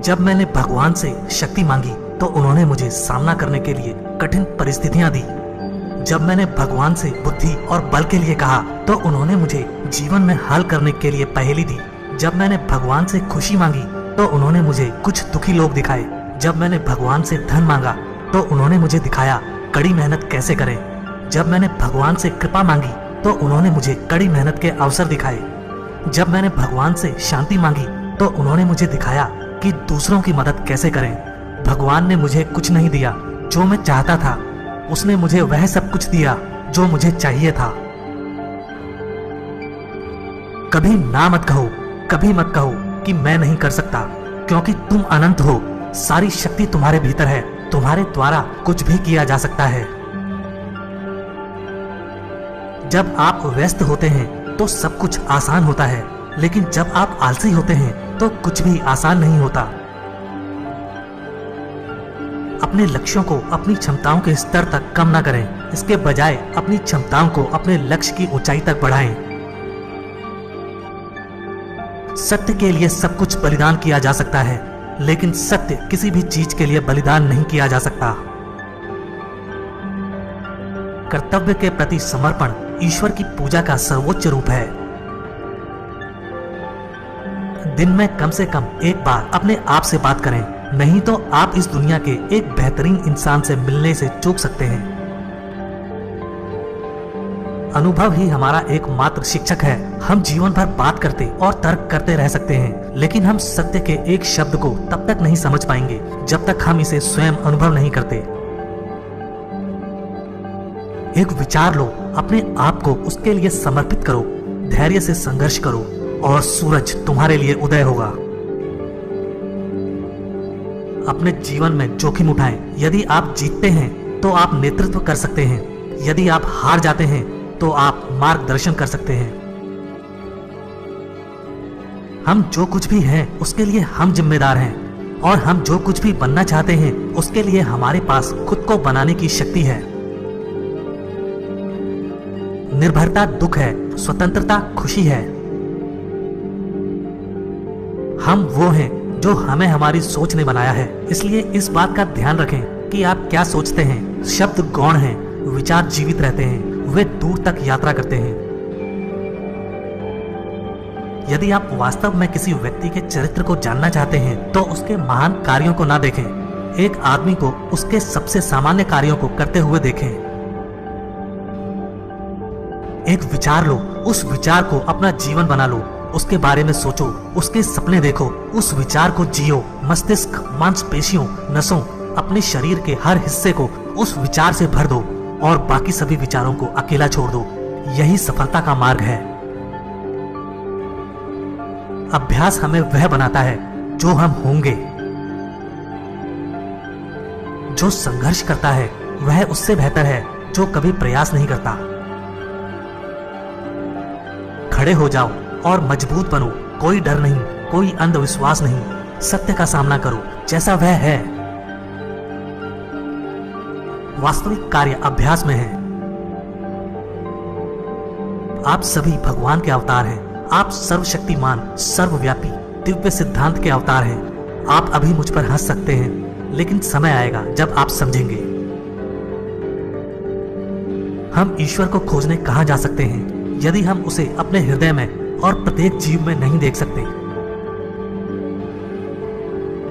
जब मैंने भगवान से शक्ति मांगी तो उन्होंने मुझे सामना करने के लिए कठिन परिस्थितियां दी। जब मैंने भगवान से बुद्धि और बल के लिए कहा तो उन्होंने मुझे जीवन में हल करने के लिए पहेली दी। जब मैंने भगवान से खुशी मांगी तो उन्होंने मुझे कुछ दुखी लोग दिखाए। जब मैंने भगवान से धन मांगा तो उन्होंने मुझे दिखाया कड़ी मेहनत कैसे करें। जब मैंने भगवान से कृपा मांगी तो उन्होंने मुझे कड़ी मेहनत के अवसर दिखाए। जब मैंने भगवान से शांति मांगी तो उन्होंने मुझे दिखाया कि दूसरों की मदद कैसे करें। भगवान ने मुझे कुछ नहीं दिया जो मैं चाहता था, उसने मुझे वह सब कुछ दिया जो मुझे चाहिए था। कभी ना मत कहो, कभी मत कहो कि मैं नहीं कर सकता, क्योंकि तुम अनंत हो। सारी शक्ति तुम्हारे भीतर है, तुम्हारे द्वारा कुछ भी किया जा सकता है। जब आप व्यस्त होते हैं तो सब कुछ आसान होता है, लेकिन जब आप आलसी होते हैं तो कुछ भी आसान नहीं होता। अपने लक्ष्यों को अपनी क्षमताओं के स्तर तक कम ना करें, इसके बजाय अपनी क्षमताओं को अपने लक्ष्य की ऊंचाई तक बढ़ाएं। सत्य के लिए सब कुछ बलिदान किया जा सकता है, लेकिन सत्य किसी भी चीज के लिए बलिदान नहीं किया जा सकता। कर्तव्य के प्रति समर्पण ईश्वर की पूजा का सर्वोच्च रूप है। दिन में कम से कम एक बार अपने आप से बात करें, नहीं तो आप इस दुनिया के एक बेहतरीन इंसान से मिलने से चूक सकते हैं। अनुभव ही हमारा एकमात्र शिक्षक है। हम जीवन भर बात करते और तर्क करते रह सकते हैं, लेकिन हम सत्य के एक शब्द को तब तक नहीं समझ पाएंगे जब तक हम इसे स्वयं अनुभव नहीं करते। एक विचार लो, अपने आप को उसके लिए समर्पित करो, धैर्य से संघर्ष करो और सूरज तुम्हारे लिए उदय होगा। अपने जीवन में जोखिम उठाएं। यदि आप जीतते हैं तो आप नेतृत्व कर सकते हैं, यदि आप हार जाते हैं तो आप मार्गदर्शन कर सकते हैं। हम जो कुछ भी हैं उसके लिए हम जिम्मेदार हैं, और हम जो कुछ भी बनना चाहते हैं उसके लिए हमारे पास खुद को बनाने की शक्ति है। निर्भरता दुख है, स्वतंत्रता खुशी है। हम वो हैं जो हमें हमारी सोच ने बनाया है, इसलिए इस बात का ध्यान रखें कि आप क्या सोचते हैं। शब्द गौण हैं, विचार जीवित रहते हैं, वे दूर तक यात्रा करते हैं। यदि आप वास्तव में किसी व्यक्ति के चरित्र को जानना चाहते हैं तो उसके महान कार्यों को ना देखें, एक आदमी को उसके सबसे सामान्य कार्यों को करते हुए देखें। एक विचार लो, उस विचार को अपना जीवन बना लो, उसके बारे में सोचो, उसके सपने देखो, उस विचार को जियो। मस्तिष्क, मांसपेशियों, नसों, अपने शरीर के हर हिस्से को उस विचार से भर दो और बाकी सभी विचारों को अकेला छोड़ दो। यही सफलता का मार्ग है। अभ्यास हमें वह बनाता है जो हम होंगे। जो संघर्ष करता है वह उससे बेहतर है जो कभी प्रयास नहीं करता। खड़े हो जाओ और मजबूत बनो। कोई डर नहीं, कोई अंधविश्वास नहीं। सत्य का सामना करो जैसा वह है। वास्तविक कार्य अभ्यास में है। आप सभी भगवान के अवतार हैं। आप सर्वशक्तिमान, सर्वव्यापी, दिव्य सिद्धांत के अवतार हैं। आप अभी मुझ पर हंस सकते हैं, लेकिन समय आएगा जब आप समझेंगे। हम ईश्वर को खोजने कहां जा सकते हैं यदि हम उसे अपने हृदय में और प्रत्येक जीव में नहीं देख सकते।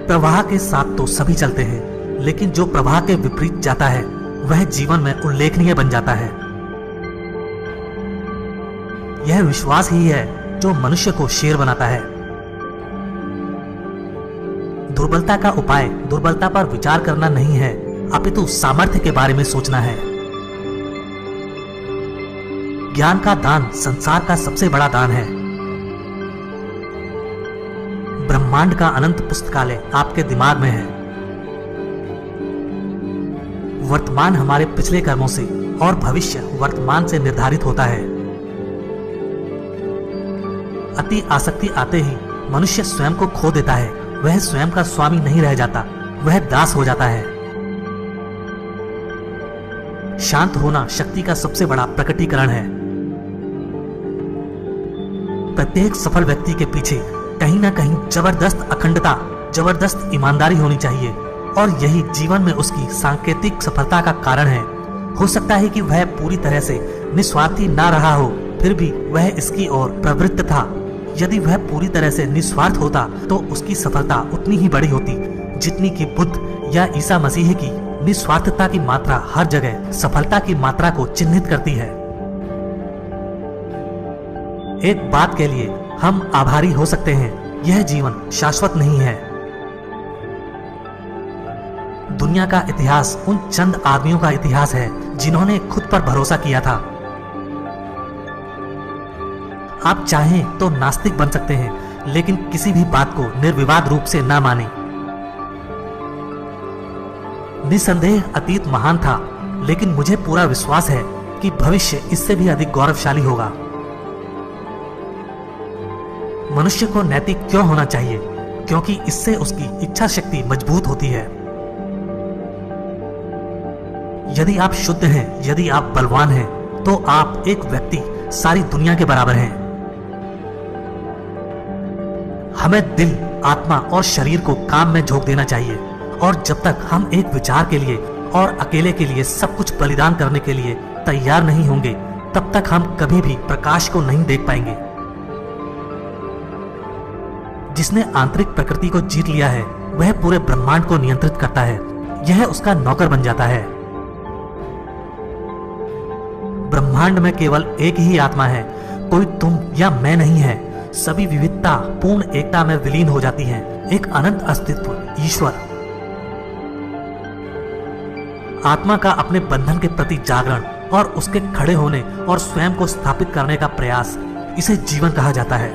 प्रवाह के साथ तो सभी चलते हैं, लेकिन जो प्रवाह के विपरीत जाता है वह जीवन में उल्लेखनीय बन जाता है। यह विश्वास ही है जो मनुष्य को शेर बनाता है। दुर्बलता का उपाय दुर्बलता पर विचार करना नहीं है, अपितु सामर्थ्य के बारे में सोचना है। ज्ञान का दान संसार का सबसे बड़ा दान है। ब्रह्मांड का अनंत पुस्तकालय आपके दिमाग में है। वर्तमान हमारे पिछले कर्मों से और भविष्य वर्तमान से निर्धारित होता है। अति आसक्ति आते ही मनुष्य स्वयं को खो देता है। वह स्वयं का स्वामी नहीं रह जाता, वह दास हो जाता है। शांत होना शक्ति का सबसे बड़ा प्रकटीकरण है। प्रत्येक सफल व्यक्ति के पीछे कहीं ना कहीं जबरदस्त अखंडता, जबरदस्त ईमानदारी होनी चाहिए और यही जीवन में उसकी सांकेतिक सफलता का कारण है। हो सकता है कि वह पूरी तरह से निस्वार्थी ना रहा हो, फिर भी वह इसकी ओर प्रवृत्त था। यदि वह पूरी तरह से निस्वार्थ होता तो उसकी सफलता उतनी ही बड़ी होती जितनी कि बुद्ध या ईसा मसीह की निस्वार्थता की मात्रा हर जगह सफलता की मात्रा को चिन्हित करती है। एक बात के लिए हम आभारी हो सकते हैं, यह जीवन शाश्वत नहीं है। दुनिया का इतिहास उन चंद आदमियों का इतिहास है जिन्होंने खुद पर भरोसा किया था। आप चाहें तो नास्तिक बन सकते हैं, लेकिन किसी भी बात को निर्विवाद रूप से ना मानें। निसंदेह अतीत महान था, लेकिन मुझे पूरा विश्वास है कि भविष्य इससे भी अधिक गौरवशाली होगा। मनुष्य को नैतिक क्यों होना चाहिए? क्योंकि इससे उसकी इच्छा शक्ति मजबूत होती है। यदि आप शुद्ध हैं, यदि आप बलवान हैं, तो आप एक व्यक्ति सारी दुनिया के बराबर हैं। हमें दिल, आत्मा और शरीर को काम में झोंक देना चाहिए और जब तक हम एक विचार के लिए और अकेले के लिए सब कुछ बलिदान करने के लिए तैयार नहीं होंगे, तब तक हम कभी भी प्रकाश को नहीं देख पाएंगे। जिसने आंतरिक प्रकृति को जीत लिया है, वह पूरे ब्रह्मांड को नियंत्रित करता है। यह उसका नौकर बन जाता है। ब्रह्मांड में केवल एक ही आत्मा है, कोई तुम या मैं नहीं है। सभी विविधता पूर्ण एकता में विलीन हो जाती है। एक अनंत अस्तित्व, ईश्वर। आत्मा का अपने बंधन के प्रति जागरण और उसके खड़े होने और स्वयं को स्थापित करने का प्रयास, इसे जीवन कहा जाता है।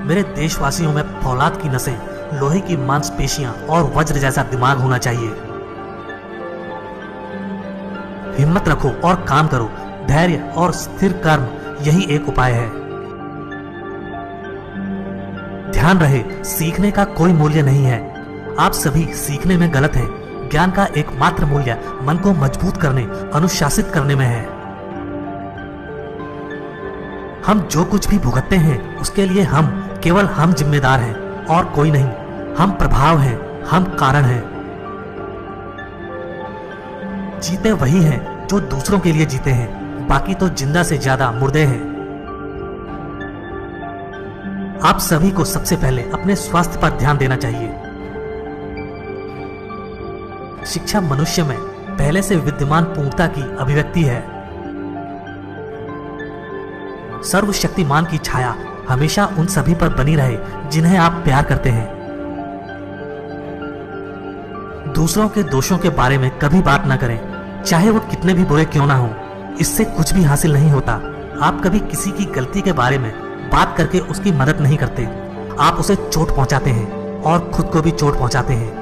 मेरे देशवासियों में फौलाद की नसें, लोहे की मांसपेशियां और वज्र जैसा दिमाग होना चाहिए। हिम्मत रखो और काम करो। धैर्य और स्थिर कर्म, यही एक उपाय है। ध्यान रहे, सीखने का कोई मूल्य नहीं है। आप सभी सीखने में गलत हैं। ज्ञान का एकमात्र मूल्य मन को मजबूत करने, अनुशासित करने में है। हम जो कुछ भी भुगतते हैं, उसके लिए केवल हम जिम्मेदार हैं और कोई नहीं। हम प्रभाव हैं, हम कारण हैं। जीते वही हैं जो दूसरों के लिए जीते हैं, बाकी तो जिंदा से ज्यादा मुर्दे हैं। आप सभी को सबसे पहले अपने स्वास्थ्य पर ध्यान देना चाहिए। शिक्षा मनुष्य में पहले से विद्यमान पूर्णता की अभिव्यक्ति है। सर्वशक्तिमान की छाया हमेशा उन सभी पर बनी रहे जिन्हें आप प्यार करते हैं। दूसरों के दोषों के बारे में कभी बात न करें, चाहे वो कितने भी बुरे क्यों ना हो। इससे कुछ भी हासिल नहीं होता। आप कभी किसी की गलती के बारे में बात करके उसकी मदद नहीं करते। आप उसे चोट पहुंचाते हैं और खुद को भी चोट पहुंचाते हैं।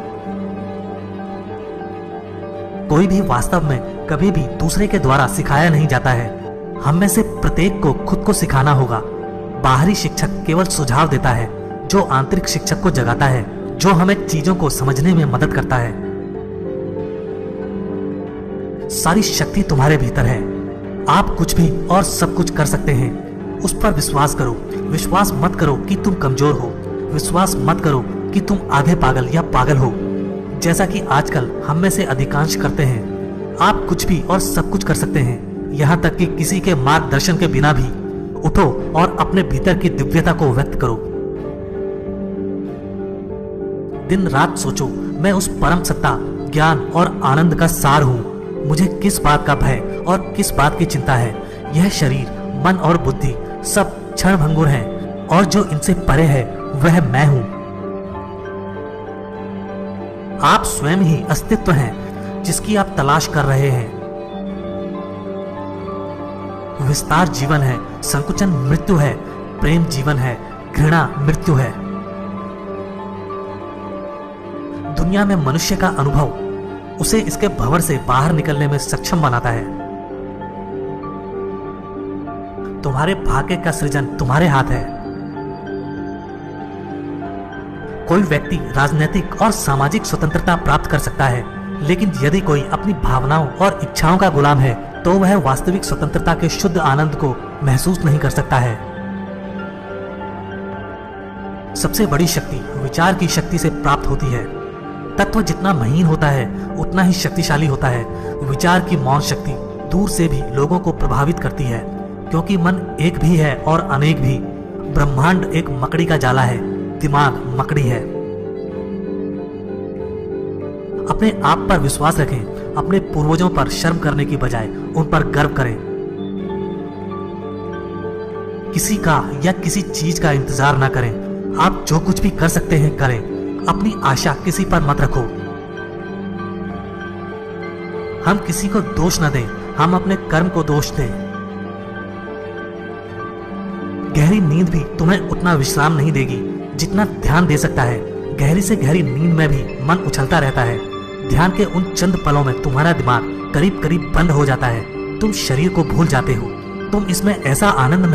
कोई भी वास्तव में कभी भी दूसरे के द्वारा सिखाया नहीं जाता है। हम में से प्रत्येक को खुद को सिखाना होगा। बाहरी शिक्षक केवल सुझाव देता है, जो आंतरिक शिक्षक को जगाता है, जो हमें चीजों को समझने में मदद करता है। सारी शक्ति तुम्हारे भीतर है। आप कुछ भी और सब कुछ कर सकते हैं। उस पर विश्वास करो। विश्वास मत करो कि तुम कमजोर हो। विश्वास मत करो कि तुम आधे पागल या पागल हो, जैसा कि आजकल हम में से अधिकांश करते हैं। आप कुछ भी और सब कुछ कर सकते हैं, यहाँ तक कि किसी के मार्गदर्शन के बिना भी। उठो और अपने भीतर की दिव्यता को व्यक्त करो। दिन रात सोचो, मैं उस परम सत्ता, ज्ञान और आनंद का सार हूँ। मुझे किस बात का भय और किस बात की चिंता है? यह शरीर, मन और बुद्धि सब क्षणभंगुर हैं और जो इनसे परे है वह मैं हूँ। आप स्वयं ही अस्तित्व हैं जिसकी आप तलाश कर रहे हैं। विस्तार जीवन है, संकुचन मृत्यु है, प्रेम जीवन है, घृणा मृत्यु है। दुनिया में मनुष्य का अनुभव उसे इसके भंवर से बाहर निकलने में सक्षम बनाता है। तुम्हारे भाग्य का सृजन तुम्हारे हाथ है। कोई व्यक्ति राजनीतिक और सामाजिक स्वतंत्रता प्राप्त कर सकता है, लेकिन यदि कोई अपनी भावनाओं और इच्छाओं का गुलाम है, तो वह वास्तविक स्वतंत्रता के शुद्ध आनंद को महसूस नहीं कर सकता है। सबसे बड़ी शक्ति विचार की शक्ति से प्राप्त होती है। तत्व जितना महीन होता है उतना ही शक्तिशाली होता है। विचार की मौन शक्ति दूर से भी लोगों को प्रभावित करती है, क्योंकि मन एक भी है और अनेक भी। ब्रह्मांड एक मकड़ी का जाला है, दिमाग मकड़ी है। अपने आप पर विश्वास रखें, अपने पूर्वजों पर शर्म करने की बजाय उन पर गर्व करें। किसी का या किसी चीज का इंतजार ना करें। आप जो कुछ भी कर सकते हैं करें। अपनी आशा किसी पर मत रखो। हम किसी को दोष न दें, हम अपने कर्म को दोष दें। गहरी नींद भी तुम्हें उतना विश्राम नहीं देगी जितना ध्यान दे सकता है। गहरी से गहरी नींद में भी मन उछलता रहता है। ध्यान के उन चंद पलों में तुम्हारा दिमाग करीब करीब बंद हो जाता है। तुम शरीर को भूल जाते हो। तुम इसमें ऐसा आनंद